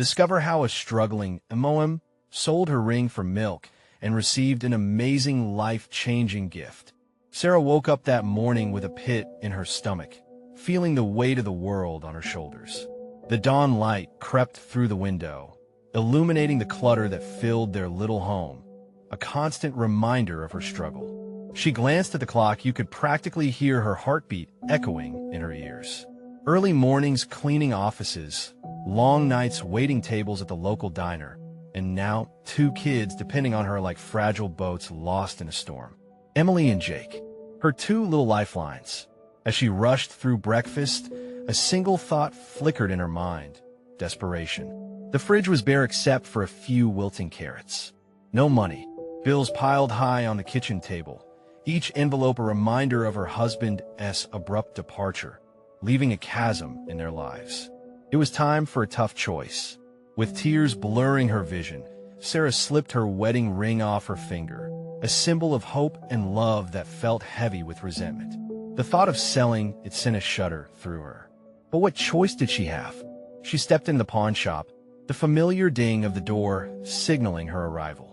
discover how a struggling Emoem sold her ring for milk and received an amazing life-changing gift. Sarah woke up that morning with a pit in her stomach, feeling the weight of the world on her shoulders. The dawn light crept through the window, illuminating the clutter that filled their little home, a constant reminder of her struggle. She glanced at the clock. You could practically hear her heartbeat echoing in her ears. Early mornings cleaning offices, long nights waiting tables at the local diner, and now 2 kids depending on her like fragile boats lost in a storm. Emily and Jake, her 2 little lifelines. As she rushed through breakfast, a single thought flickered in her mind: desperation. The fridge was bare except for a few wilting carrots. No money. Bills piled high on the kitchen table, each envelope a reminder of her husband's abrupt departure, leaving a chasm in their lives. It was time for a tough choice. With tears blurring her vision, Sarah slipped her wedding ring off her finger, a symbol of hope and love that felt heavy with resentment. The thought of selling it sent a shudder through her. But what choice did she have? She stepped into the pawn shop, the familiar ding of the door signaling her arrival.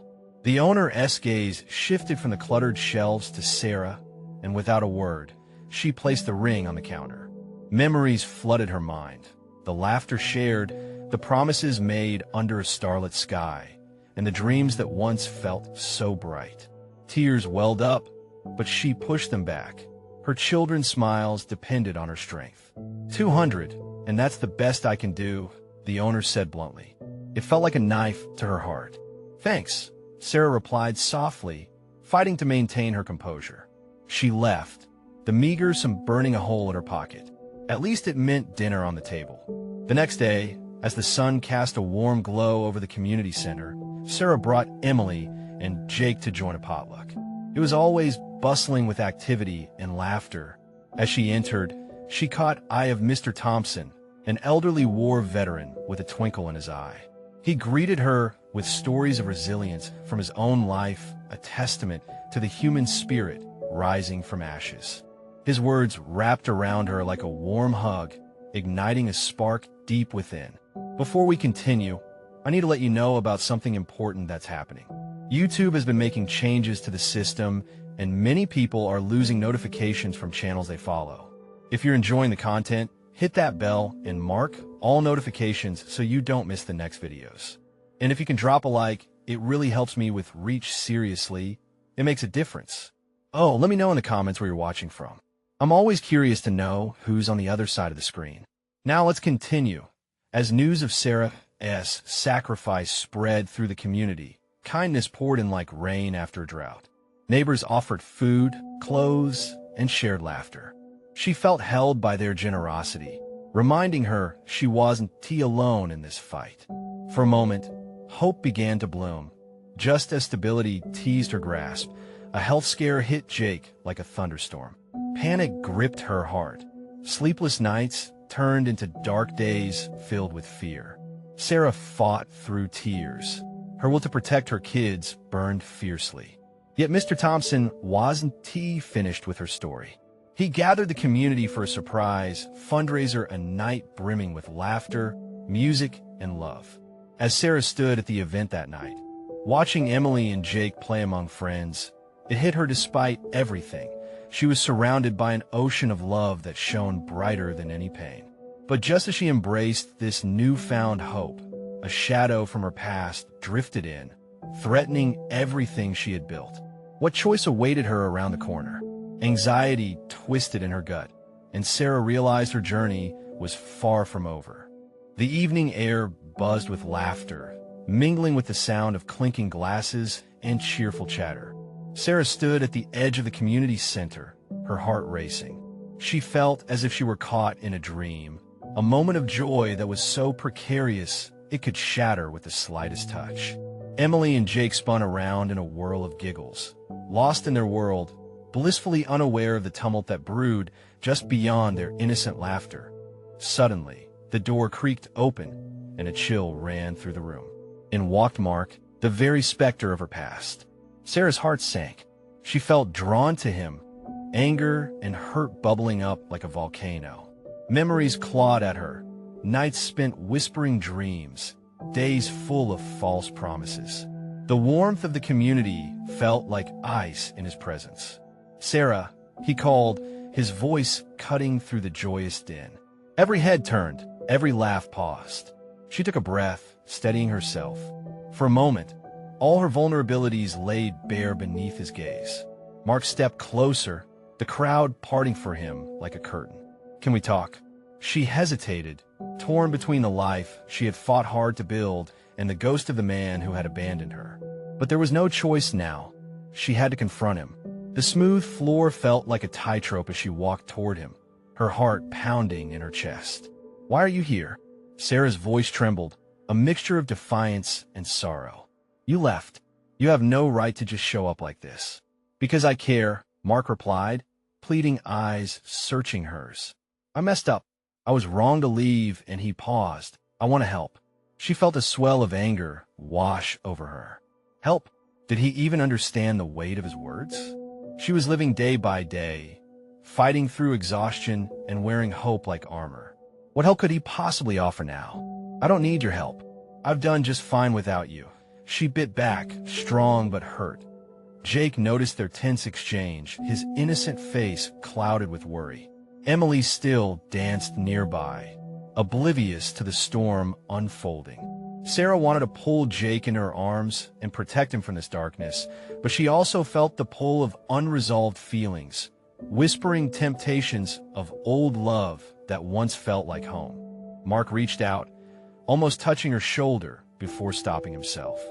The owner's gaze shifted from the cluttered shelves to Sarah, and without a word, she placed the ring on the counter. Memories flooded her mind. The laughter shared, the promises made under a starlit sky, and the dreams that once felt so bright. Tears welled up, but she pushed them back. Her children's smiles depended on her strength. 200, and that's the best I can do, the owner said bluntly. It felt like a knife to her heart. Thanks, Sarah replied softly, fighting to maintain her composure. She left, the meager sum burning a hole in her pocket. At least it meant dinner on the table. The next day, as the sun cast a warm glow over the community center, Sarah brought Emily and Jake to join a potluck. It was always bustling with activity and laughter. As she entered, she caught eye of Mr. Thompson, an elderly war veteran with a twinkle in his eye. He greeted her with stories of resilience from his own life, a testament to the human spirit rising from ashes. His words wrapped around her like a warm hug, igniting a spark deep within. Before we continue, I need to let you know about something important that's happening. YouTube has been making changes to the system, and many people are losing notifications from channels they follow. If you're enjoying the content, hit that bell and mark all notifications so you don't miss the next videos. And if you can drop a like, it really helps me with reach. Seriously, it makes a difference. Oh, let me know in the comments where you're watching from. I'm always curious to know who's on the other side of the screen. Now let's continue. As news of Sarah's sacrifice spread through the community, kindness poured in like rain after a drought. Neighbors offered food, clothes, and shared laughter. She felt held by their generosity, reminding her she wasn't alone in this fight. For a moment, hope began to bloom. Just as stability teased her grasp, a health scare hit Jake like a thunderstorm. Panic gripped her heart. Sleepless nights turned into dark days filled with fear. Sarah fought through tears. Her will to protect her kids burned fiercely. Yet Mr. Thompson wasn't finished with her story. He gathered the community for a surprise fundraiser, a night brimming with laughter, music, and love. As Sarah stood at the event that night, watching Emily and Jake play among friends, it hit her despite everything. She was surrounded by an ocean of love that shone brighter than any pain. But just as she embraced this newfound hope, a shadow from her past drifted in, threatening everything she had built. What choice awaited her around the corner? Anxiety twisted in her gut, and Sarah realized her journey was far from over. The evening air buzzed with laughter, mingling with the sound of clinking glasses and cheerful chatter. Sarah stood at the edge of the community center, her heart racing. She felt as if she were caught in a dream, a moment of joy that was so precarious it could shatter with the slightest touch. Emily and Jake spun around in a whirl of giggles, lost in their world, blissfully unaware of the tumult that brewed just beyond their innocent laughter. Suddenly, the door creaked open, and a chill ran through the room. In walked Mark, the very specter of her past. Sarah's heart sank. She felt drawn to him, anger and hurt bubbling up like a volcano. Memories clawed at her, nights spent whispering dreams, days full of false promises. The warmth of the community felt like ice in his presence. "Sarah," he called, his voice cutting through the joyous din. Every head turned, every laugh paused. She took a breath, steadying herself. For a moment, all her vulnerabilities laid bare beneath his gaze. Mark stepped closer, the crowd parting for him like a curtain. "Can we talk?" She hesitated, torn between the life she had fought hard to build and the ghost of the man who had abandoned her. But there was no choice now. She had to confront him. The smooth floor felt like a tightrope as she walked toward him, her heart pounding in her chest. "Why are you here?" Sarah's voice trembled, a mixture of defiance and sorrow. "You left. You have no right to just show up like this." "Because I care," Mark replied, pleading eyes searching hers. "I messed up. I was wrong to leave," and he paused. "I want to help." She felt a swell of anger wash over her. Help? Did he even understand the weight of his words? She was living day by day, fighting through exhaustion and wearing hope like armor. What help could he possibly offer now? "I don't need your help. I've done just fine without you." She bit back, strong but hurt. Jake noticed their tense exchange, his innocent face clouded with worry. Emily still danced nearby, oblivious to the storm unfolding. Sarah wanted to pull Jake into her arms and protect him from this darkness, but she also felt the pull of unresolved feelings, whispering temptations of old love that once felt like home. Mark reached out, almost touching her shoulder before stopping himself.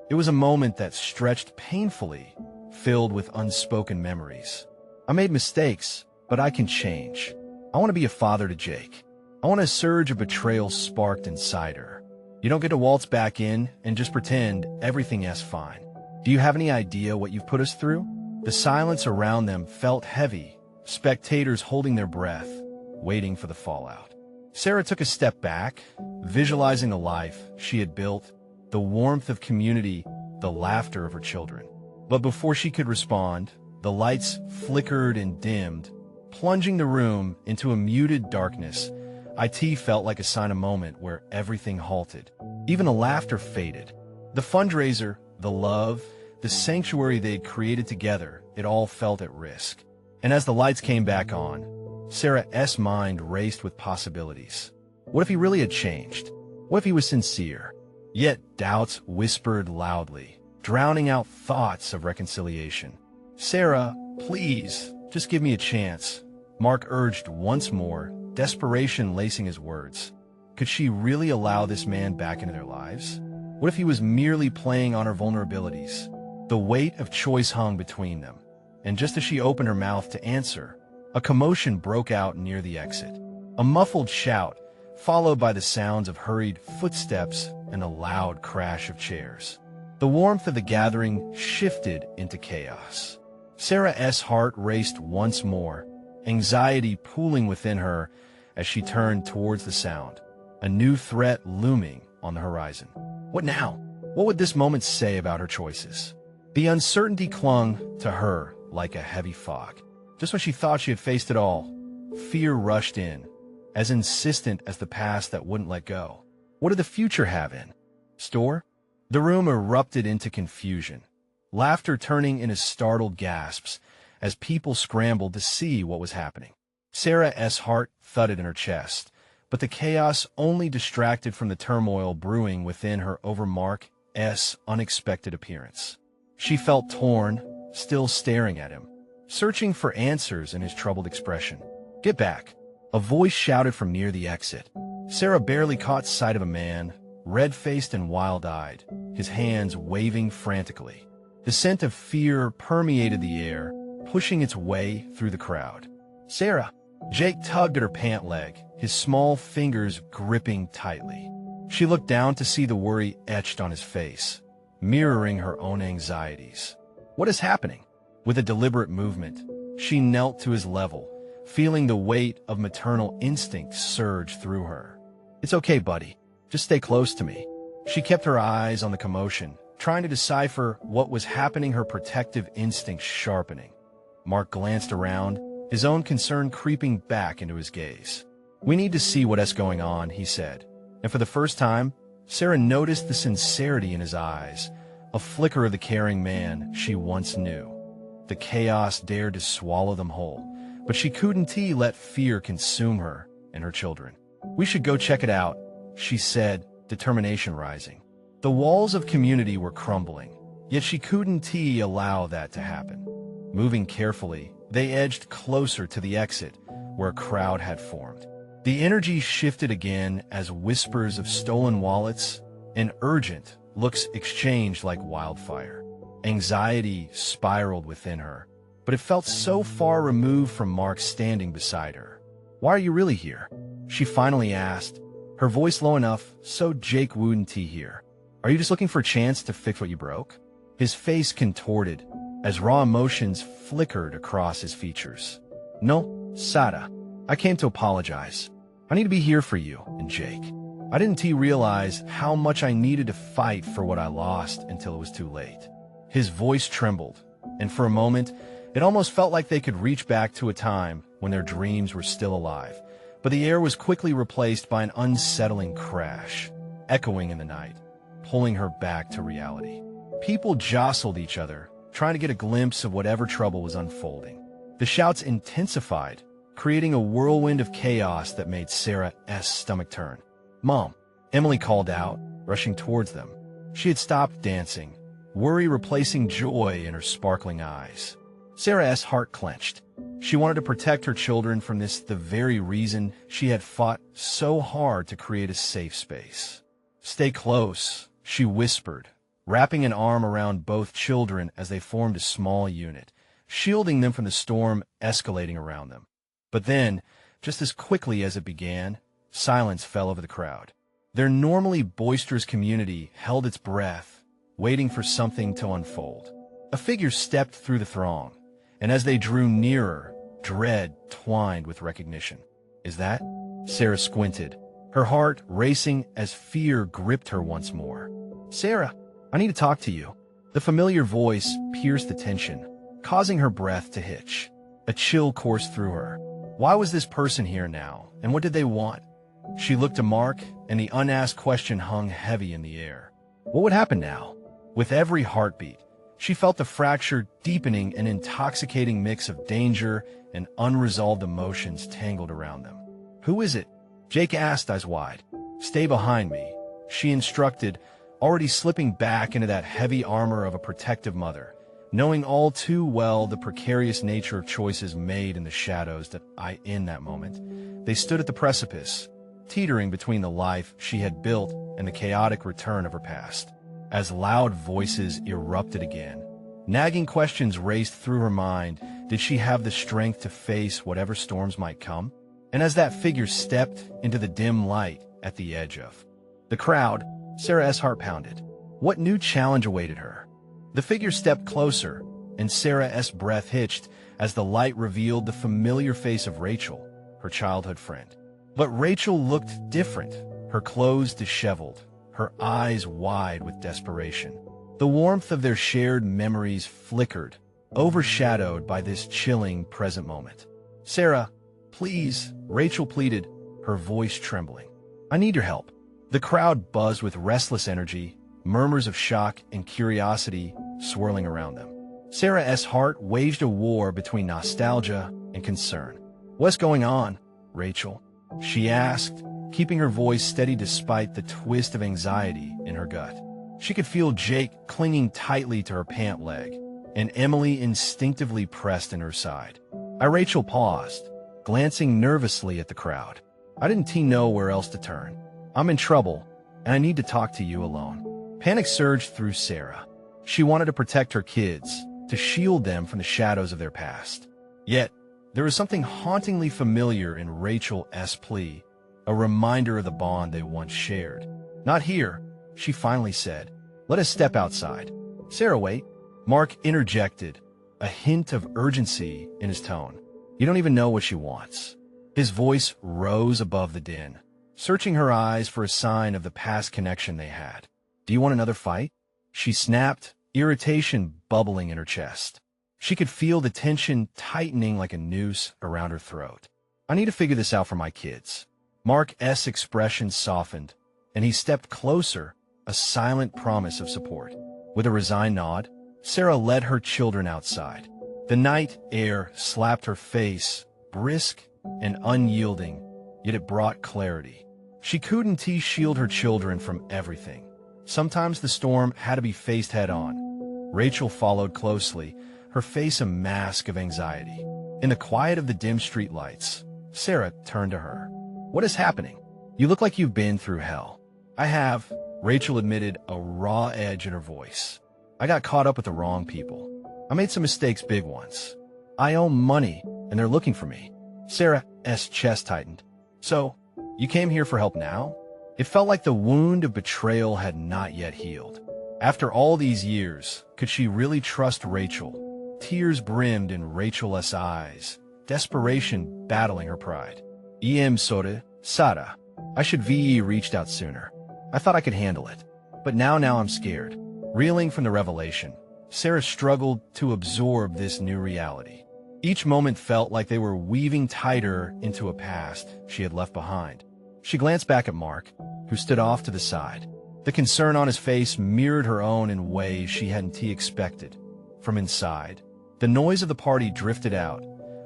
It was a moment that stretched painfully, filled with unspoken memories. "I made mistakes, but I can change. I want to be a father to Jake." I want a surge of betrayal sparked inside her. "You don't get to waltz back in and just pretend everything is fine. Do you have any idea what you've put us through?" The silence around them felt heavy, spectators holding their breath, waiting for the fallout. Sarah took a step back, visualizing the life she had built, the warmth of community, the laughter of her children. But before she could respond, the lights flickered and dimmed, plunging the room into a muted darkness. It felt like a sign of moment where everything halted. Even the laughter faded. The fundraiser, the love, the sanctuary they had created together, it all felt at risk. And as the lights came back on, Sarah's mind raced with possibilities. What if he really had changed? What if he was sincere? Yet doubts whispered loudly, drowning out thoughts of reconciliation. "Sarah, please, just give me a chance," Mark urged once more, desperation lacing his words. Could she really allow this man back into their lives? What if he was merely playing on her vulnerabilities? The weight of choice hung between them, and just as she opened her mouth to answer, a commotion broke out near the exit. A muffled shout, followed by the sounds of hurried footsteps and a loud crash of chairs. The warmth of the gathering shifted into chaos. Sarah's heart raced once more, anxiety pooling within her as she turned towards the sound, a new threat looming on the horizon. What now? What would this moment say about her choices? The uncertainty clung to her like a heavy fog. Just when she thought she had faced it all, fear rushed in, as insistent as the past that wouldn't let go. What did the future have in store? The room erupted into confusion, laughter turning into startled gasps as people scrambled to see what was happening. Sarah's heart thudded in her chest, but the chaos only distracted from the turmoil brewing within her over Mark's unexpected appearance. She felt torn, still staring at him, searching for answers in his troubled expression. "Get back!" A voice shouted from near the exit. Sarah barely caught sight of a man, red-faced and wild-eyed, his hands waving frantically. The scent of fear permeated the air, pushing its way through the crowd. "Sarah!" Jake tugged at her pant leg, his small fingers gripping tightly. She looked down to see the worry etched on his face, mirroring her own anxieties. "What is happening?" With a deliberate movement, she knelt to his level, feeling the weight of maternal instinct surge through her. "It's okay, buddy. Just stay close to me." She kept her eyes on the commotion, trying to decipher what was happening, her protective instincts sharpening. Mark glanced around, his own concern creeping back into his gaze. "We need to see what's going on," he said. And for the first time, Sarah noticed the sincerity in his eyes, a flicker of the caring man she once knew. The chaos dared to swallow them whole, but she couldn't let fear consume her and her children. "We should go check it out," she said, determination rising. The walls of community were crumbling, yet she couldn't allow that to happen. Moving carefully, they edged closer to the exit, where a crowd had formed. The energy shifted again as whispers of stolen wallets and urgent looks exchanged like wildfire. Anxiety spiraled within her, but it felt so far removed from Mark standing beside her. "Why are you really here?" she finally asked, her voice low enough so Jake wouldn't hear. "Are you just looking for a chance to fix what you broke?" His face contorted as raw emotions flickered across his features. "No, Sarah, I came to apologize. I need to be here for you and Jake. I didn't realize how much I needed to fight for what I lost until it was too late." His voice trembled, and for a moment, it almost felt like they could reach back to a time when their dreams were still alive. But the air was quickly replaced by an unsettling crash, echoing in the night, pulling her back to reality. People jostled each other, trying to get a glimpse of whatever trouble was unfolding. The shouts intensified, creating a whirlwind of chaos that made Sarah's stomach turn. "Mom," Emily called out, rushing towards them. She had stopped dancing, worry replacing joy in her sparkling eyes. Sarah's heart clenched. She wanted to protect her children from this, the very reason she had fought so hard to create a safe space. "Stay close," she whispered, wrapping an arm around both children as they formed a small unit, shielding them from the storm escalating around them. But then, just as quickly as it began, silence fell over the crowd. Their normally boisterous community held its breath, waiting for something to unfold. A figure stepped through the throng, and as they drew nearer, dread twined with recognition. "Is that?" Sarah squinted, her heart racing as fear gripped her once more. "Sarah, I need to talk to you." The familiar voice pierced the tension, causing her breath to hitch. A chill coursed through her. Why was this person here now, and what did they want? She looked to Mark, and the unasked question hung heavy in the air. What would happen now? With every heartbeat, she felt the fracture deepening, an intoxicating mix of danger and unresolved emotions tangled around them. "Who is it?" Jake asked, eyes wide. "Stay behind me," she instructed, already slipping back into that heavy armor of a protective mother, knowing all too well the precarious nature of choices made in the shadows in that moment. They stood at the precipice, teetering between the life she had built and the chaotic return of her past. As loud voices erupted again, nagging questions raced through her mind. Did she have the strength to face whatever storms might come? And as that figure stepped into the dim light at the edge of the crowd, Sarah's heart pounded. What new challenge awaited her? The figure stepped closer, and Sarah's breath hitched as the light revealed the familiar face of Rachel, her childhood friend. But Rachel looked different, her clothes disheveled, her eyes wide with desperation. The warmth of their shared memories flickered, overshadowed by this chilling present moment. "Sarah, please," Rachel pleaded, her voice trembling. "I need your help." The crowd buzzed with restless energy, murmurs of shock and curiosity swirling around them. Sarah's heart waged a war between nostalgia and concern. "What's going on, Rachel?" she asked, keeping her voice steady despite the twist of anxiety in her gut. She could feel Jake clinging tightly to her pant leg, and Emily instinctively pressed in her side. Rachel paused, glancing nervously at the crowd. "I didn't know where else to turn. I'm in trouble, and I need to talk to you alone." Panic surged through Sarah. She wanted to protect her kids, to shield them from the shadows of their past. Yet, there was something hauntingly familiar in Rachel's plea, a reminder of the bond they once shared. "Not here," she finally said. "Let us step outside." "Sarah, wait," Mark interjected, a hint of urgency in his tone. "You don't even know what she wants." His voice rose above the din, searching her eyes for a sign of the past connection they had. "Do you want another fight?" She snapped, irritation bubbling in her chest. She could feel the tension tightening like a noose around her throat. "I need to figure this out for my kids." Mark's expression softened, and he stepped closer, a silent promise of support. With a resigned nod, Sarah led her children outside. The night air slapped her face, brisk and unyielding, yet it brought clarity. She couldn't shield her children from everything. Sometimes the storm had to be faced head-on. Rachel followed closely, her face a mask of anxiety. In the quiet of the dim streetlights, Sarah turned to her. "What is happening? You look like you've been through hell." "I have," Rachel admitted, a raw edge in her voice. "I got caught up with the wrong people. I made some mistakes, big ones. I owe money, and they're looking for me." Sarah's chest tightened. "So, you came here for help now?" It felt like the wound of betrayal had not yet healed. After all these years, could she really trust Rachel? Tears brimmed in Rachel's eyes, desperation battling her pride. Sorry, Sarah. I should have reached out sooner. I thought I could handle it. But now I'm scared." Reeling from the revelation, Sarah struggled to absorb this new reality. Each moment felt like they were weaving tighter into a past she had left behind. She glanced back at Mark, who stood off to the side. The concern on his face mirrored her own in ways she hadn't expected. From inside, the noise of the party drifted out,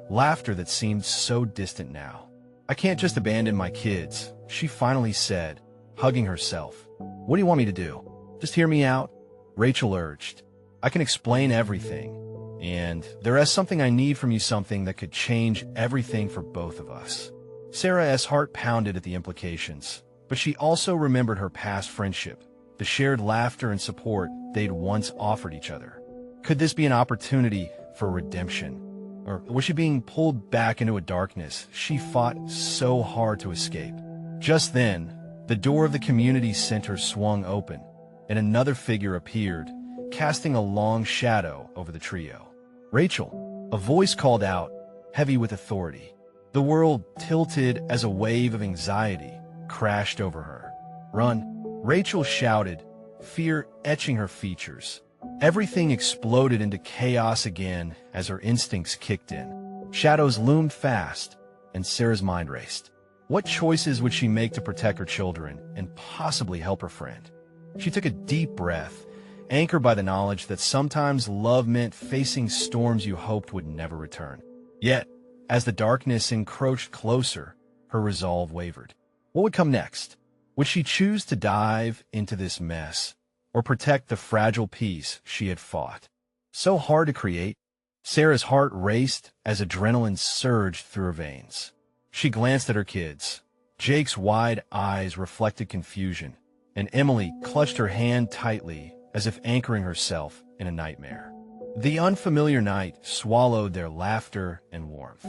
laughter that seemed so distant now. "I can't just abandon my kids," she finally said, hugging herself. "What do you want me to do? Just hear me out?" Rachel urged. "I can explain everything, and there is something I need from you, something that could change everything for both of us." Sarah's heart pounded at the implications, but she also remembered her past friendship, the shared laughter and support they'd once offered each other. Could this be an opportunity for redemption? Or was she being pulled back into a darkness she fought so hard to escape? Just then, the door of the community center swung open, and another figure appeared, casting a long shadow over the trio. "Rachel," a voice called out, heavy with authority. The world tilted as a wave of anxiety crashed over her. "Run," Rachel shouted, fear etching her features. Everything exploded into chaos again as her instincts kicked in. Shadows loomed fast, and Sarah's mind raced. What choices would she make to protect her children and possibly help her friend? She took a deep breath, anchored by the knowledge that sometimes love meant facing storms you hoped would never return. Yet, as the darkness encroached closer, her resolve wavered. What would come next? Would she choose to dive into this mess, or protect the fragile peace she had fought? So hard to create. Sarah's heart raced as adrenaline surged through her veins. She glanced at her kids. Jake's wide eyes reflected confusion, and Emily clutched her hand tightly as if anchoring herself in a nightmare. The unfamiliar night swallowed their laughter and warmth.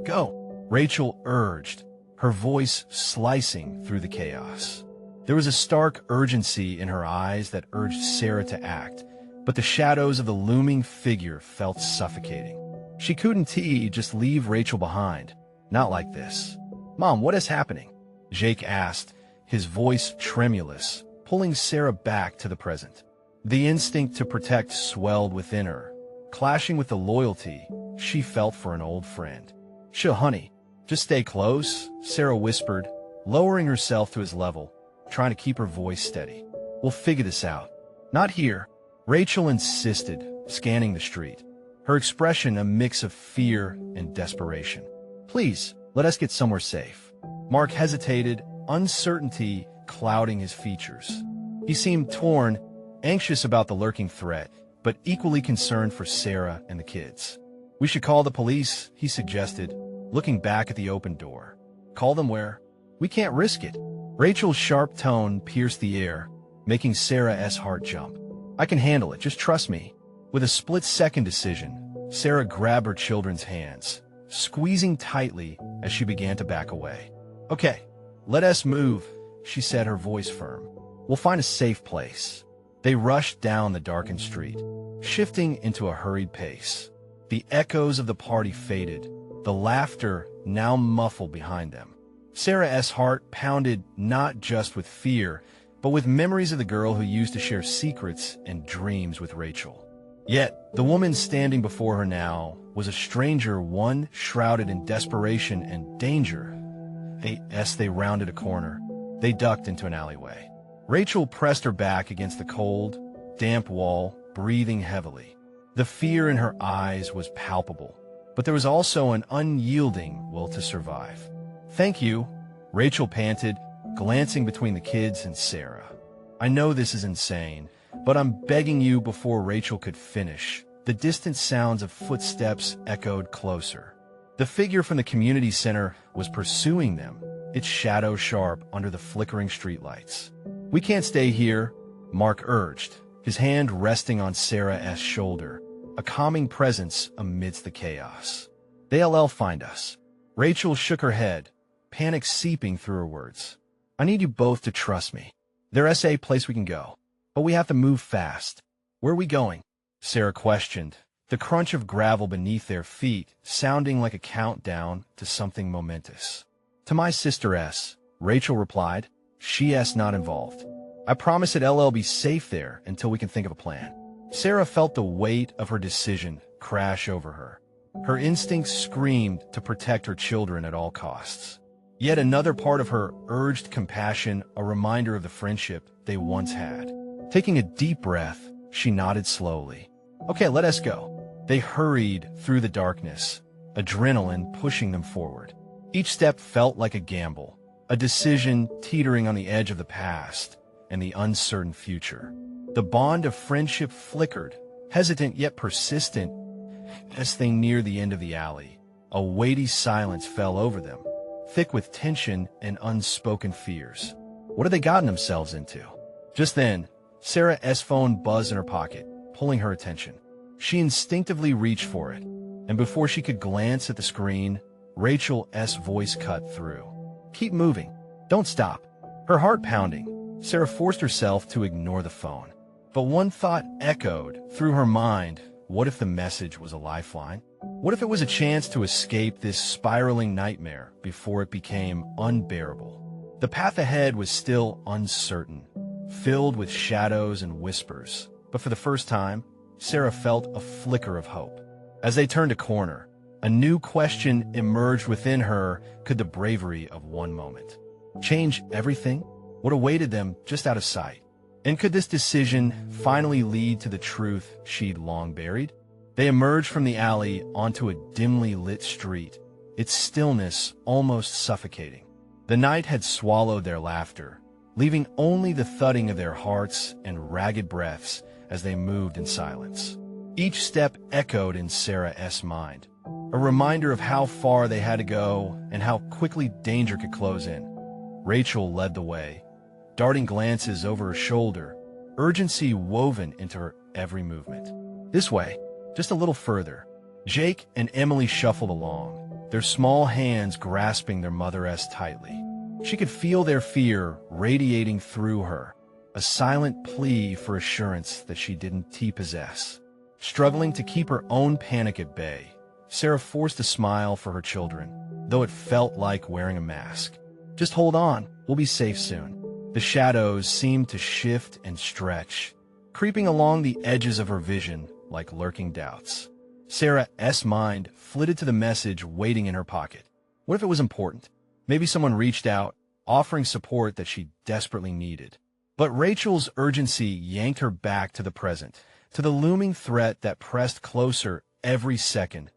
"Go," Rachel urged, her voice slicing through the chaos. There was a stark urgency in her eyes that urged Sarah to act, but the shadows of the looming figure felt suffocating. She couldn't just leave Rachel behind. Not like this. "Mom, what is happening?" Jake asked, his voice tremulous, pulling Sarah back to the present. The instinct to protect swelled within her, clashing with the loyalty she felt for an old friend. "Sure, honey, just stay close," Sarah whispered, lowering herself to his level, trying to keep her voice steady. "We'll figure this out." "Not here," Rachel insisted, scanning the street, her expression a mix of fear and desperation. "Please, let us get somewhere safe." Mark hesitated, uncertainty clouding his features. He seemed torn, anxious about the lurking threat, but equally concerned for Sarah and the kids. "We should call the police," he suggested, looking back at the open door. "Call them where? We can't risk it." Rachel's sharp tone pierced the air, making Sarah's heart jump. "I can handle it, just trust me." With a split-second decision, Sarah grabbed her children's hands, squeezing tightly as she began to back away. "Okay, let us move," she said, her voice firm. "We'll find a safe place." They rushed down the darkened street, shifting into a hurried pace. The echoes of the party faded, the laughter now muffled behind them. Sarah's heart pounded not just with fear, but with memories of the girl who used to share secrets and dreams with Rachel. Yet, the woman standing before her now was a stranger, one shrouded in desperation and danger. As they rounded a corner, They ducked into an alleyway. Rachel pressed her back against the cold, damp wall, breathing heavily. The fear in her eyes was palpable, but there was also an unyielding will to survive. "Thank you," Rachel panted, glancing between the kids and Sarah. "I know this is insane, but I'm begging you." Before Rachel could finish, the distant sounds of footsteps echoed closer. The figure from the community center was pursuing them, its shadow sharp under the flickering streetlights. "We can't stay here," Mark urged, his hand resting on Sarah's shoulder, a calming presence amidst the chaos. "They'll find us." Rachel shook her head, panic seeping through her words. "I need you both to trust me. There's a place we can go, but we have to move fast." "Where are we going?" Sarah questioned, the crunch of gravel beneath their feet sounding like a countdown to something momentous. "To my sister S," Rachel replied. "She's not involved. I promise it'll be safe there until we can think of a plan." Sarah felt the weight of her decision crash over her. Her instincts screamed to protect her children at all costs. Yet another part of her urged compassion, a reminder of the friendship they once had. Taking a deep breath, she nodded slowly. "Okay, let us go." They hurried through the darkness, adrenaline pushing them forward. Each step felt like a gamble, a decision teetering on the edge of the past and the uncertain future. The bond of friendship flickered, hesitant yet persistent. As they neared the end of the alley, a weighty silence fell over them, thick with tension and unspoken fears. What had they gotten themselves into? Just then, Sarah's phone buzzed in her pocket, pulling her attention. She instinctively reached for it, and before she could glance at the screen, Rachel's voice cut through. "Keep moving. Don't stop." Her heart pounding, Sarah forced herself to ignore the phone. But one thought echoed through her mind. What if the message was a lifeline? What if it was a chance to escape this spiraling nightmare before it became unbearable? The path ahead was still uncertain, filled with shadows and whispers, but for the first time, Sarah felt a flicker of hope. As they turned a corner, a new question emerged within her. Could the bravery of one moment change everything? What awaited them just out of sight? And could this decision finally lead to the truth she'd long buried? They emerged from the alley onto a dimly lit street, its stillness almost suffocating. The night had swallowed their laughter, leaving only the thudding of their hearts and ragged breaths as they moved in silence. Each step echoed in Sarah's mind, a reminder of how far they had to go and how quickly danger could close in. Rachel led the way, darting glances over her shoulder, urgency woven into her every movement. "This way, just a little further." Jake and Emily shuffled along, their small hands grasping their mother's tightly. She could feel their fear radiating through her, a silent plea for assurance that she didn't possess. Struggling to keep her own panic at bay, Sarah forced a smile for her children, though it felt like wearing a mask. "Just hold on, we'll be safe soon." The shadows seemed to shift and stretch, creeping along the edges of her vision like lurking doubts. Sarah's mind flitted to the message waiting in her pocket. What if it was important? Maybe someone reached out, offering support that she desperately needed. But Rachel's urgency yanked her back to the present, to the looming threat that pressed closer every second.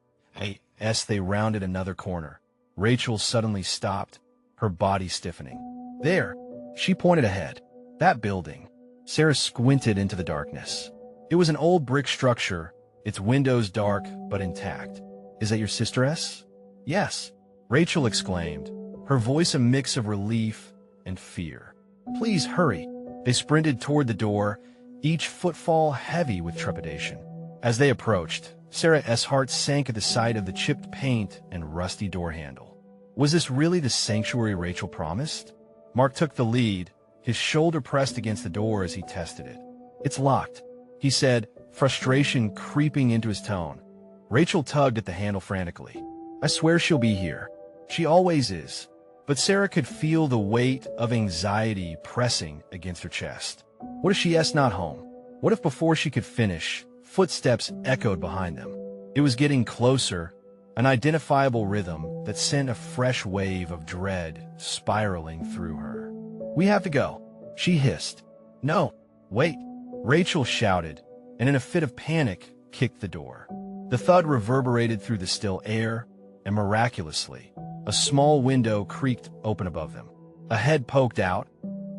As they rounded another corner, Rachel suddenly stopped, her body stiffening. "There," she pointed ahead. "That building." Sarah squinted into the darkness. It was an old brick structure, its windows dark but intact. "Is that your sister's?" "Yes," Rachel exclaimed, her voice a mix of relief and fear. "Please hurry." They sprinted toward the door, each footfall heavy with trepidation. As they approached, Sarah's heart sank at the sight of the chipped paint and rusty door handle. Was this really the sanctuary Rachel promised? Mark took the lead, his shoulder pressed against the door as he tested it. "It's locked," he said, frustration creeping into his tone. Rachel tugged at the handle frantically. "I swear she'll be here. She always is." But Sarah could feel the weight of anxiety pressing against her chest. What if she's not home? What if before she could finish, footsteps echoed behind them? It was getting closer, an identifiable rhythm that sent a fresh wave of dread spiraling through her. We have to go, she hissed. No, wait, Rachel shouted, and in a fit of panic, kicked the door. The thud reverberated through the still air, and miraculously, a small window creaked open above them. A head poked out,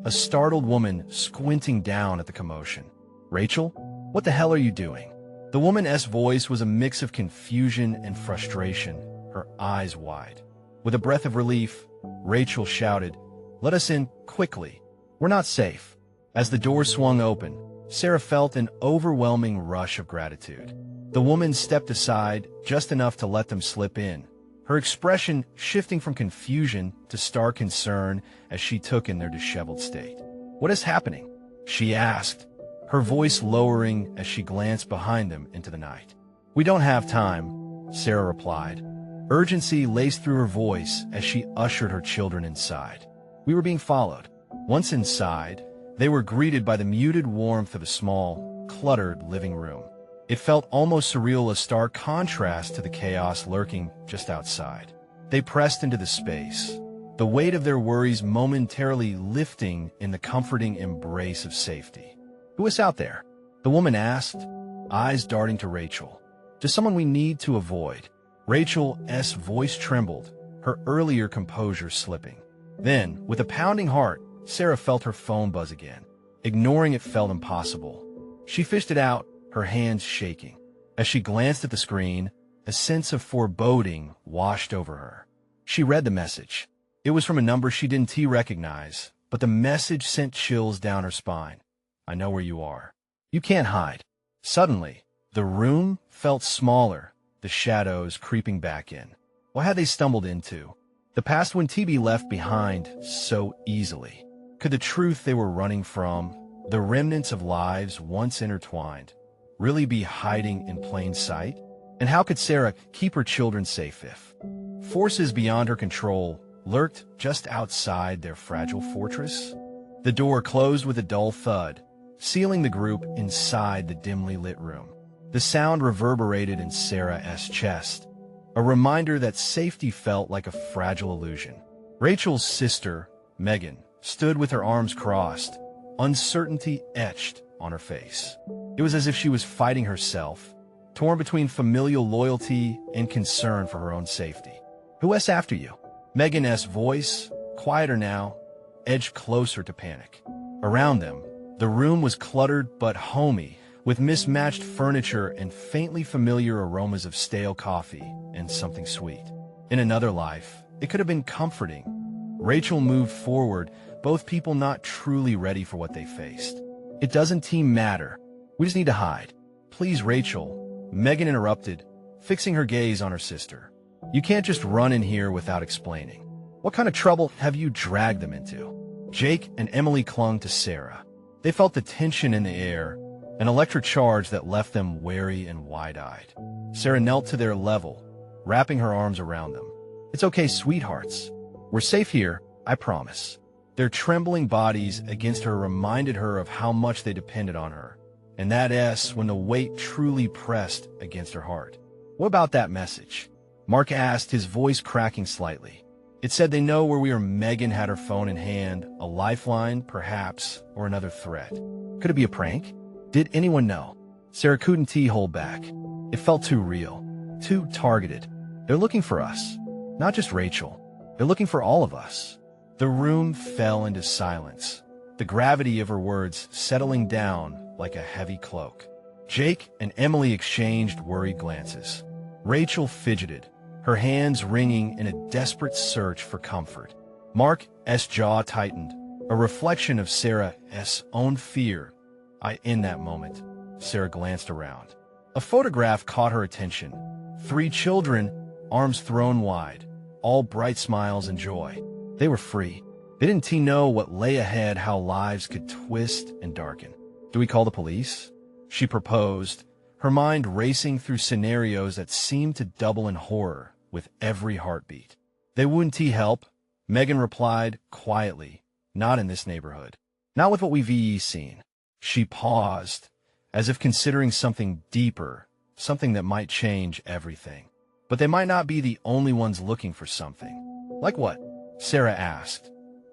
a startled woman squinting down at the commotion. Rachel, what the hell are you doing? The woman's voice was a mix of confusion and frustration, her eyes wide. With a breath of relief, Rachel shouted, "Let us in, quickly. We're not safe." As the door swung open, Sarah felt an overwhelming rush of gratitude. The woman stepped aside just enough to let them slip in, her expression shifting from confusion to stark concern as she took in their disheveled state. "What is happening?" she asked, her voice lowering as she glanced behind them into the night. "We don't have time," Sarah replied. Urgency laced through her voice as she ushered her children inside. We were being followed. Once inside, they were greeted by the muted warmth of a small, cluttered living room. It felt almost surreal, a stark contrast to the chaos lurking just outside. They pressed into the space, the weight of their worries momentarily lifting in the comforting embrace of safety. "Who is out there?" the woman asked, eyes darting to Rachel. "Just someone we need to avoid." Rachel's voice trembled, her earlier composure slipping. Then, with a pounding heart, Sarah felt her phone buzz again. Ignoring it felt impossible. She fished it out, her hands shaking. As she glanced at the screen, a sense of foreboding washed over her. She read the message. It was from a number she didn't recognize, but the message sent chills down her spine. "I know where you are. You can't hide." Suddenly, the room felt smaller, the shadows creeping back in. What had they stumbled into? The past when TB left behind so easily. Could the truth they were running from, the remnants of lives once intertwined, really be hiding in plain sight? And how could Sarah keep her children safe if forces beyond her control lurked just outside their fragile fortress? The door closed with a dull thud, sealing the group inside the dimly lit room. The sound reverberated in Sarah's chest, a reminder that safety felt like a fragile illusion. Rachel's sister, Megan, stood with her arms crossed, uncertainty etched on her face. It was as if she was fighting herself, torn between familial loyalty and concern for her own safety. "Who's after you?" Megan's voice, quieter now, edged closer to panic. Around them, the room was cluttered but homey, with mismatched furniture and faintly familiar aromas of stale coffee and something sweet. In another life, it could have been comforting. Rachel moved forward, both people not truly ready for what they faced. "It doesn't matter. We just need to hide." "Please, Rachel," Megan interrupted, fixing her gaze on her sister. "You can't just run in here without explaining. What kind of trouble have you dragged them into?" Jake and Emily clung to Sarah. They felt the tension in the air, an electric charge that left them wary and wide-eyed. Sarah knelt to their level, wrapping her arms around them. "It's okay, sweethearts. We're safe here, I promise." Their trembling bodies against her reminded her of how much they depended on her, and that when the weight truly pressed against her heart. "What about that message?" Mark asked, his voice cracking slightly. "It said they know where we are." Megan had her phone in hand, a lifeline, perhaps, or another threat. Could it be a prank? Did anyone know? Sarah couldn't hold back. It felt too real, too targeted. "They're looking for us. Not just Rachel. They're looking for all of us." The room fell into silence, the gravity of her words settling down like a heavy cloak. Jake and Emily exchanged worried glances. Rachel fidgeted, her hands wringing in a desperate search for comfort. Mark's jaw tightened, a reflection of Sarah's own fear. In that moment, Sarah glanced around. A photograph caught her attention. 3 children, arms thrown wide, all bright smiles and joy. They were free. They didn't know what lay ahead, how lives could twist and darken. "Do we call the police?" she proposed, her mind racing through scenarios that seemed to double in horror with every heartbeat. "They wouldn't help," Megan replied quietly. "Not in this neighborhood. Not with what we've seen." She paused, as if considering something deeper, something that might change everything. But they might not be the only ones looking for something. "Like what?" Sarah asked.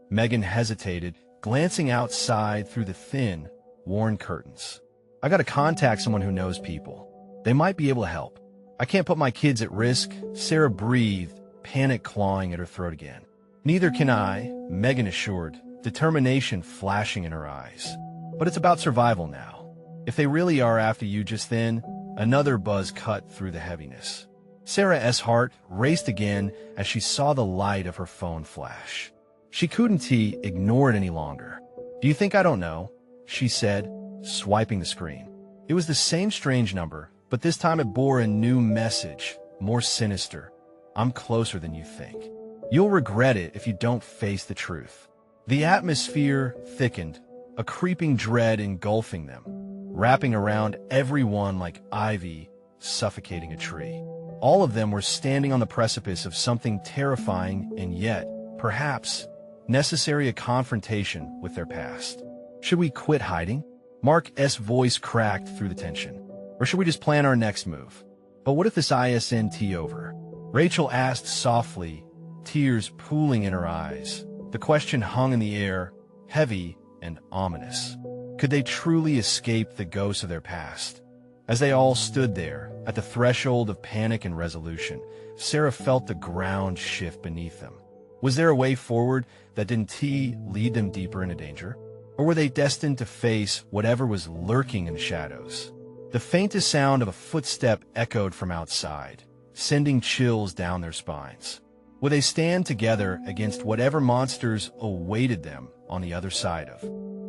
Megan hesitated, glancing outside through the thin, worn curtains. I gotta contact someone who knows people. They might be able to help. I can't put my kids at risk, Sarah breathed, panic clawing at her throat again. Neither can I, Megan assured, determination flashing in her eyes. But it's about survival now. If they really are after you just then, another buzz cut through the heaviness. Sarah's heart raced again as she saw the light of her phone flash. She couldn't ignore it any longer. Do you think I don't know? She said, swiping the screen. It was the same strange number, but this time it bore a new message, more sinister. I'm closer than you think. You'll regret it if you don't face the truth. The atmosphere thickened, a creeping dread engulfing them, wrapping around everyone like ivy suffocating a tree. All of them were standing on the precipice of something terrifying and yet, perhaps, necessary, a confrontation with their past. Should we quit hiding? Mark's voice cracked through the tension. Or should we just plan our next move? But what if this isn't over? Rachel asked softly, tears pooling in her eyes. The question hung in the air, heavy and ominous. Could they truly escape the ghosts of their past? As they all stood there, at the threshold of panic and resolution, Sarah felt the ground shift beneath them. Was there a way forward that didn't lead them deeper into danger? Or were they destined to face whatever was lurking in the shadows? The faintest sound of a footstep echoed from outside, sending chills down their spines. Would they stand together against whatever monsters awaited them on the other side of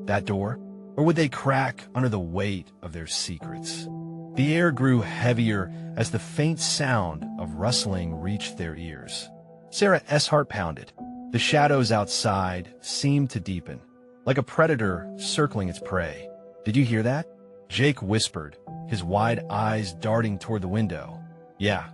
that door? Or would they crack under the weight of their secrets? The air grew heavier as the faint sound of rustling reached their ears. Sarah's heart pounded. The shadows outside seemed to deepen, like a predator circling its prey. Did you hear that? Jake whispered, his wide eyes darting toward the window. Yeah.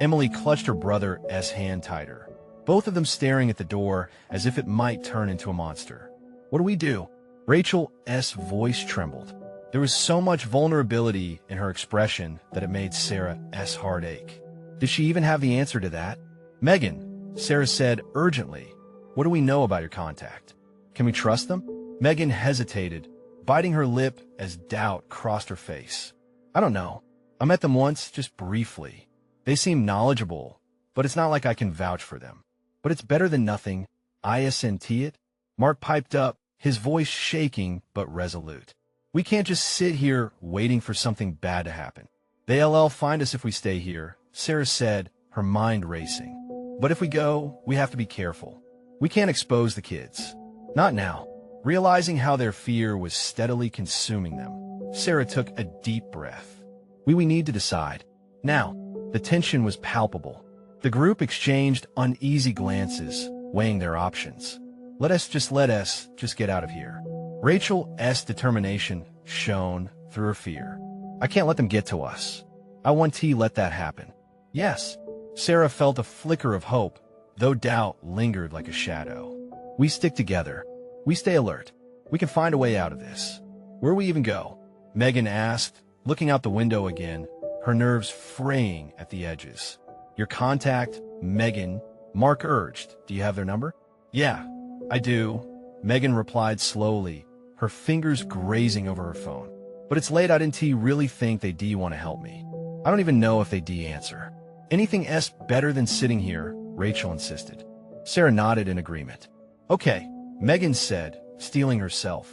Emily clutched her brother's hand tighter, both of them staring at the door as if it might turn into a monster. What do we do? Rachel's voice trembled. There was so much vulnerability in her expression that it made Sarah's heart ache. Did she even have the answer to that? Megan, Sarah said urgently, what do we know about your contact? Can we trust them? Megan hesitated, biting her lip as doubt crossed her face. I don't know. I met them once, just briefly. They seem knowledgeable, but it's not like I can vouch for them. But it's better than nothing. Isn't it? Mark piped up, his voice shaking but resolute. We can't just sit here waiting for something bad to happen. They'll find us if we stay here, Sarah said, her mind racing. But if we go, we have to be careful. We can't expose the kids. Not now. Realizing how their fear was steadily consuming them, Sarah took a deep breath. We need to decide. Now. The tension was palpable. The group exchanged uneasy glances, weighing their options. Let us just get out of here. Rachel's determination shone through her fear. I can't let them get to us. I want to let that happen. Yes. Sarah felt a flicker of hope, though doubt lingered like a shadow. We stick together. We stay alert. We can find a way out of this. Where we even go? Megan asked, looking out the window again, her nerves fraying at the edges. Your contact, Megan, Mark urged. Do you have their number? Yeah, I do, Megan replied slowly, her fingers grazing over her phone. But it's late. I didn't really think they'd want to help me. I don't even know if they'd answer. Anything better than sitting here, Rachel insisted. Sarah nodded in agreement. Okay, Megan said, steeling herself.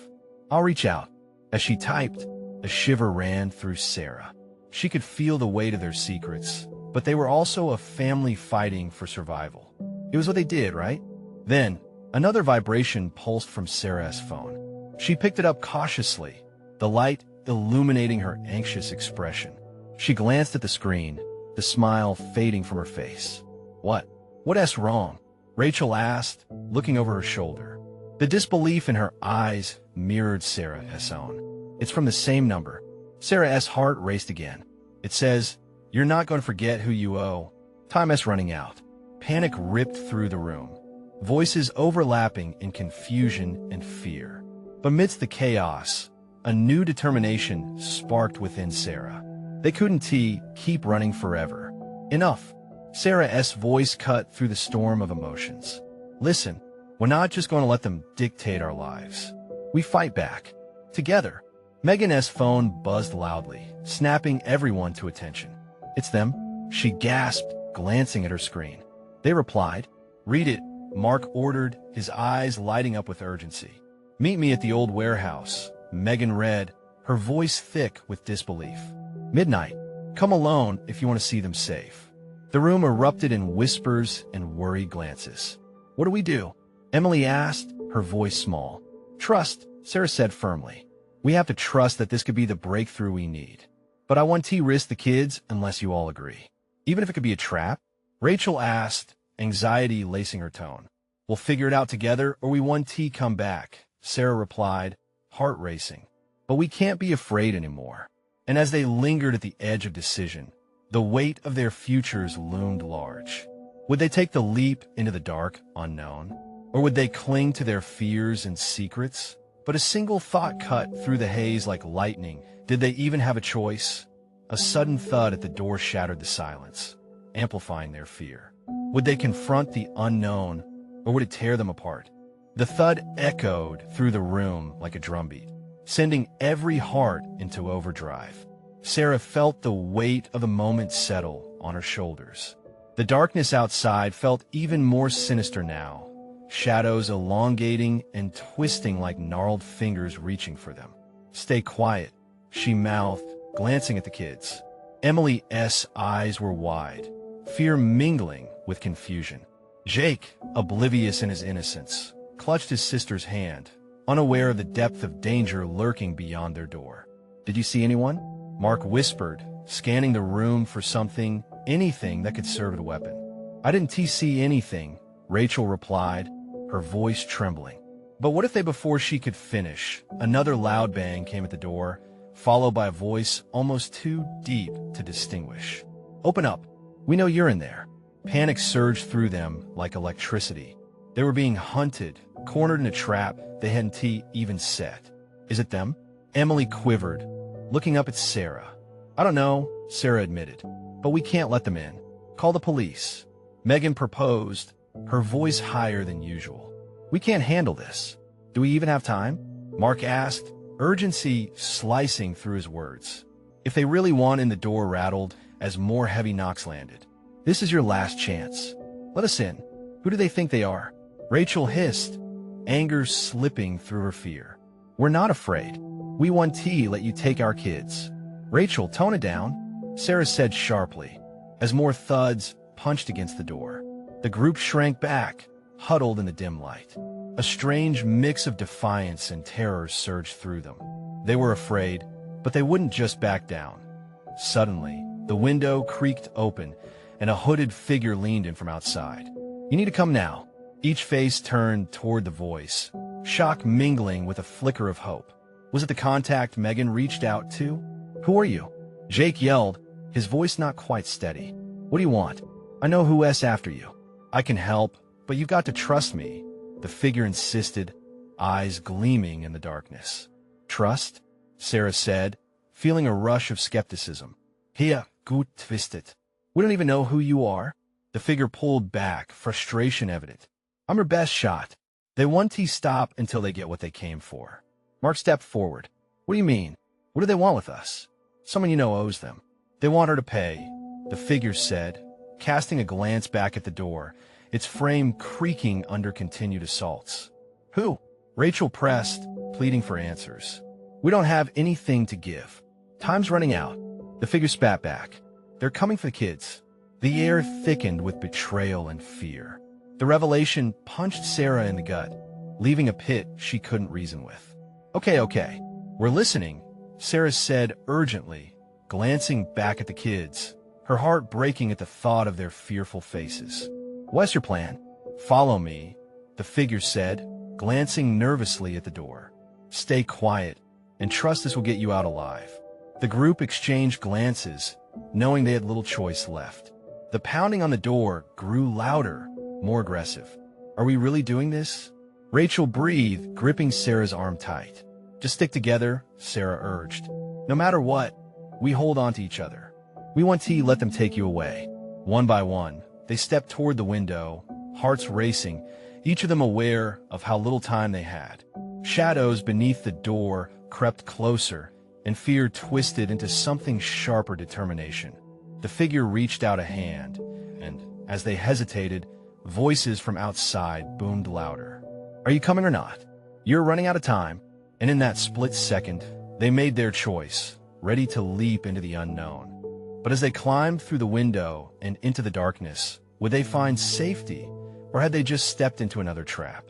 I'll reach out. As she typed, a shiver ran through Sarah. She could feel the weight of their secrets, but they were also a family fighting for survival. It was what they did, right? Then, another vibration pulsed from Sarah's phone. She picked it up cautiously, the light illuminating her anxious expression. She glanced at the screen, the smile fading from her face. What's wrong? Rachel asked, looking over her shoulder. The disbelief in her eyes mirrored Sarah's own. It's from the same number. Sarah's heart raced again. It says, you're not going to forget who you owe. Time's running out. Panic ripped through the room, voices overlapping in confusion and fear. But amidst the chaos, a new determination sparked within Sarah. They couldn't keep running forever. Enough. Sarah's voice cut through the storm of emotions. Listen, We're not just going to let them dictate our lives. We fight back. Together. Megan's phone buzzed loudly, snapping everyone to attention. It's them, she gasped, glancing at her screen. They replied. Read it, Mark ordered, his eyes lighting up with urgency. Meet me at the old warehouse, Megan read, her voice thick with disbelief. Midnight. Come alone if you want to see them safe. The room erupted in whispers and worried glances. What do we do? Emily asked, her voice small. Trust, Sarah said firmly. We have to trust that this could be the breakthrough we need. But I won't risk the kids unless you all agree. Even if it could be a trap? Rachel asked, anxiety lacing her tone. We'll figure it out together or we want come back, Sarah replied, heart racing. But we can't be afraid anymore. And as they lingered at the edge of decision, the weight of their futures loomed large. Would they take the leap into the dark, unknown? Or would they cling to their fears and secrets? But a single thought cut through the haze like lightning. Did they even have a choice? A sudden thud at the door shattered the silence, amplifying their fear. Would they confront the unknown, or would it tear them apart? The thud echoed through the room like a drumbeat, sending every heart into overdrive. Sarah felt the weight of the moment settle on her shoulders. The darkness outside felt even more sinister now, shadows elongating and twisting like gnarled fingers reaching for them. Stay quiet, she mouthed, glancing at the kids. Emily's eyes were wide, fear mingling with confusion. Jake, oblivious in his innocence, clutched his sister's hand, unaware of the depth of danger lurking beyond their door. Did you see anyone? Mark whispered, scanning the room for something, anything that could serve as a weapon. I didn't see anything, Rachel replied, her voice trembling. But what if before she could finish, another loud bang came at the door, followed by a voice almost too deep to distinguish. Open up. We know you're in there. Panic surged through them like electricity. They were being hunted, cornered in a trap they hadn't even set. Is it them? Emily quivered, looking up at Sarah. I don't know, Sarah admitted, but we can't let them in. Call the police. Megan proposed, her voice higher than usual. We can't handle this. Do we even have time? Mark asked, urgency slicing through his words. If they really want in, the door rattled as more heavy knocks landed. This is your last chance. Let us in. Who do they think they are? Rachel hissed, anger slipping through her fear. We're not afraid. We want let you take our kids. Rachel, tone it down, Sarah said sharply, as more thuds punched against the door. The group shrank back, huddled in the dim light. A strange mix of defiance and terror surged through them. They were afraid, but they wouldn't just back down. Suddenly, the window creaked open, and a hooded figure leaned in from outside. You need to come now. Each face turned toward the voice, shock mingling with a flicker of hope. Was it the contact Megan reached out to? Who are you? Jake yelled, his voice not quite steady. What do you want? I know who's after you. I can help, but you've got to trust me, the figure insisted, eyes gleaming in the darkness. Trust? Sarah said, feeling a rush of skepticism. Hier, gut twisted. We don't even know who you are. The figure pulled back, frustration evident. I'm your best shot. They won't stop until they get what they came for. Mark stepped forward. What do you mean? What do they want with us? Someone you know owes them. They want her to pay, the figure said, casting a glance back at the door, its frame creaking under continued assaults. Who? Rachel pressed, pleading for answers. We don't have anything to give. Time's running out. The figure spat back. They're coming for the kids. The air thickened with betrayal and fear. The revelation punched Sarah in the gut, leaving a pit she couldn't reason with. Okay. We're listening, Sarah said urgently, glancing back at the kids, her heart breaking at the thought of their fearful faces. What's your plan? Follow me, the figure said, glancing nervously at the door. Stay quiet, and trust this will get you out alive. The group exchanged glances, knowing they had little choice left. The pounding on the door grew louder, more aggressive. Are we really doing this? Rachel breathed, gripping Sarah's arm tight. Just stick together, Sarah urged. No matter what, we hold on to each other. We want to let them take you away. One by one, they stepped toward the window, hearts racing, each of them aware of how little time they had. Shadows beneath the door crept closer, and fear twisted into something sharper determination. The figure reached out a hand, and as they hesitated, voices from outside boomed louder. "Are you coming or not? You're running out of time." And in that split second, they made their choice, ready to leap into the unknown. But as they climbed through the window and into the darkness, would they find safety, or had they just stepped into another trap?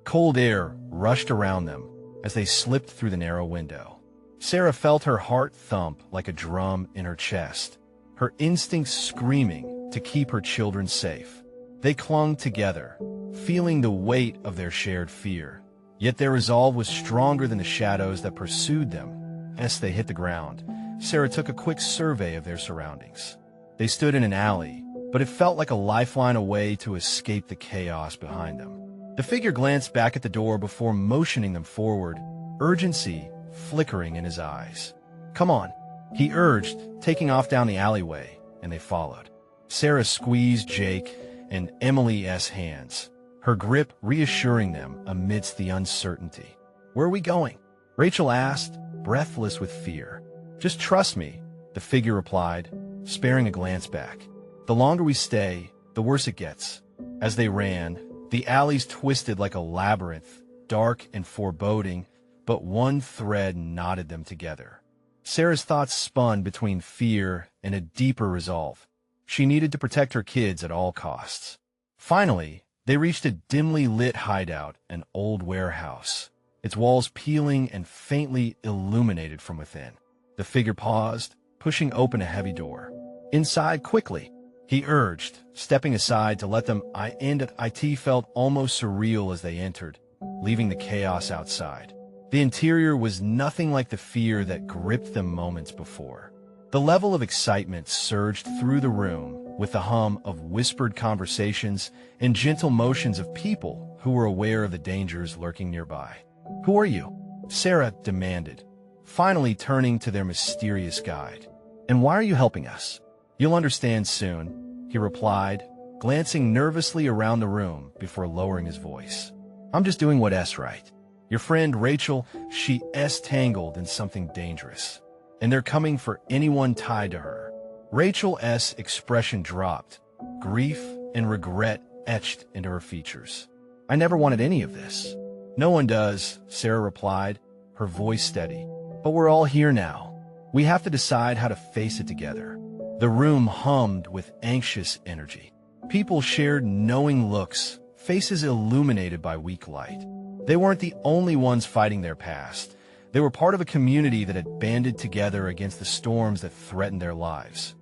Cold air rushed around them as they slipped through the narrow window. Sarah felt her heart thump like a drum in her chest, her instincts screaming to keep her children safe. They clung together, feeling the weight of their shared fear. Yet their resolve was stronger than the shadows that pursued them. As they hit the ground, Sarah took a quick survey of their surroundings. They stood in an alley, but it felt like a lifeline away to escape the chaos behind them. The figure glanced back at the door before motioning them forward, urgency flickering in his eyes. "Come on," he urged, taking off down the alleyway, and they followed. Sarah squeezed Jake and Emily's hands, her grip reassuring them amidst the uncertainty. "Where are we going?" Rachel asked, breathless with fear. "Just trust me," the figure replied, sparing a glance back. "The longer we stay, the worse it gets." As they ran, the alleys twisted like a labyrinth, dark and foreboding, but one thread knotted them together. Sarah's thoughts spun between fear and a deeper resolve. She needed to protect her kids at all costs. Finally, they reached a dimly lit hideout, an old warehouse, its walls peeling and faintly illuminated from within. The figure paused, pushing open a heavy door. "Inside quickly," he urged, stepping aside to let them in. It felt almost surreal as they entered, leaving the chaos outside. The interior was nothing like the fear that gripped them moments before. The level of excitement surged through the room with the hum of whispered conversations and gentle motions of people who were aware of the dangers lurking nearby. "Who are you?" Sarah demanded, finally turning to their mysterious guide. "And why are you helping us?" "You'll understand soon," he replied, glancing nervously around the room before lowering his voice. "I'm just doing what's right. Your friend Rachel, she's tangled in something dangerous, and they're coming for anyone tied to her." Rachel's expression dropped, grief and regret etched into her features. "I never wanted any of this." "No one does," Sarah replied, her voice steady. "But we're all here now. We have to decide how to face it together." The room hummed with anxious energy. People shared knowing looks, faces illuminated by weak light. They weren't the only ones fighting their past. They were part of a community that had banded together against the storms that threatened their lives.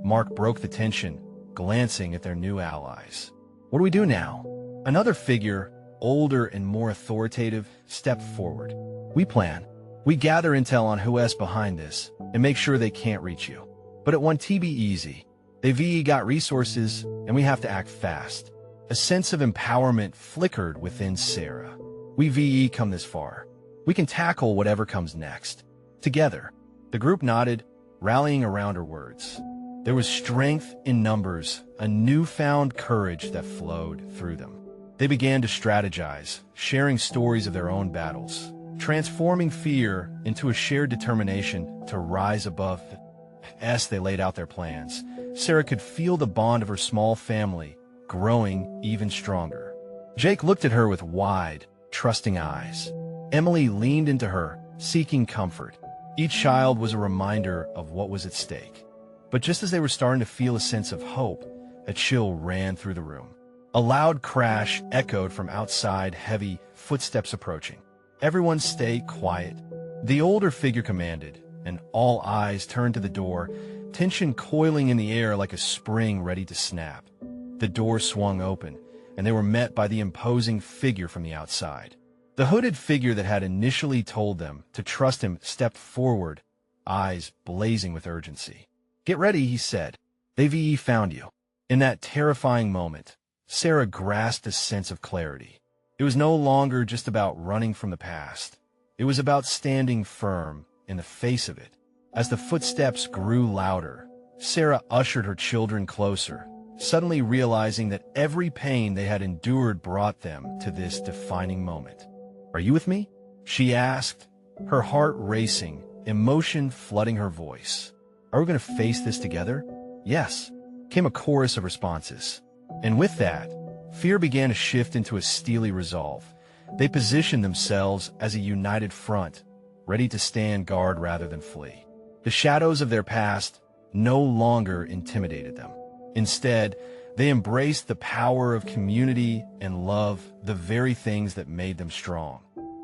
Mark broke the tension, glancing at their new allies. "What do we do now?" Another figure, older and more authoritative, stepped forward. "We plan. We gather intel on who's behind this and make sure they can't reach you. But it won't be easy. They've got resources, and we have to act fast." A sense of empowerment flickered within Sarah. "We've come this far. We can tackle whatever comes next. Together." The group nodded, rallying around her words. There was strength in numbers, a newfound courage that flowed through them. They began to strategize, sharing stories of their own battles, transforming fear into a shared determination to rise above it. As they laid out their plans, Sarah could feel the bond of her small family growing even stronger. Jake looked at her with wide, trusting eyes. Emily leaned into her, seeking comfort. Each child was a reminder of what was at stake. But just as they were starting to feel a sense of hope, a chill ran through the room. A loud crash echoed from outside, heavy footsteps approaching. "Everyone stay quiet," the older figure commanded, and all eyes turned to the door, tension coiling in the air like a spring ready to snap. The door swung open, and they were met by the imposing figure from the outside. The hooded figure that had initially told them to trust him stepped forward, eyes blazing with urgency. "Get ready," he said. "They've found you." In that terrifying moment, Sarah grasped a sense of clarity. It was no longer just about running from the past. It was about standing firm in the face of it. As the footsteps grew louder, Sarah ushered her children closer, suddenly realizing that every pain they had endured brought them to this defining moment. "Are you with me?" she asked, her heart racing, emotion flooding her voice. "Are we going to face this together?" "Yes," came a chorus of responses. And with that, fear began to shift into a steely resolve. They positioned themselves as a united front, ready to stand guard rather than flee. The shadows of their past no longer intimidated them. Instead, they embraced the power of community and love, the very things that made them strong.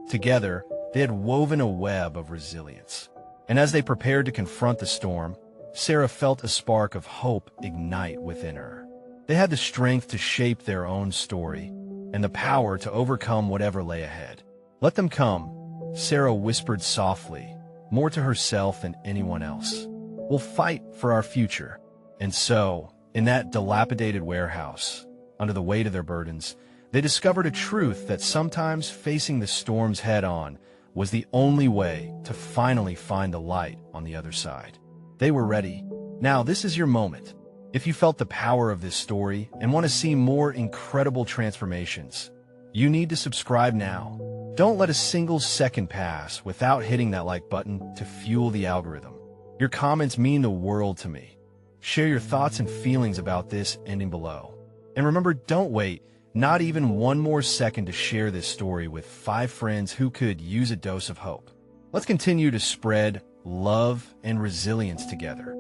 Together, they had woven a web of resilience. And as they prepared to confront the storm, Sarah felt a spark of hope ignite within her. They had the strength to shape their own story and the power to overcome whatever lay ahead. "Let them come," Sarah whispered softly, more to herself than anyone else. "We'll fight for our future." And so, in that dilapidated warehouse, under the weight of their burdens, they discovered a truth that sometimes facing the storms head-on was the only way to finally find the light on the other side. They were ready. Now, this is your moment. If you felt the power of this story and want to see more incredible transformations, you need to subscribe now. Don't let a single second pass without hitting that like button to fuel the algorithm. Your comments mean the world to me. Share your thoughts and feelings about this ending below. And remember, don't wait, not even one more second, to share this story with 5 friends who could use a dose of hope. Let's continue to spread love and resilience together.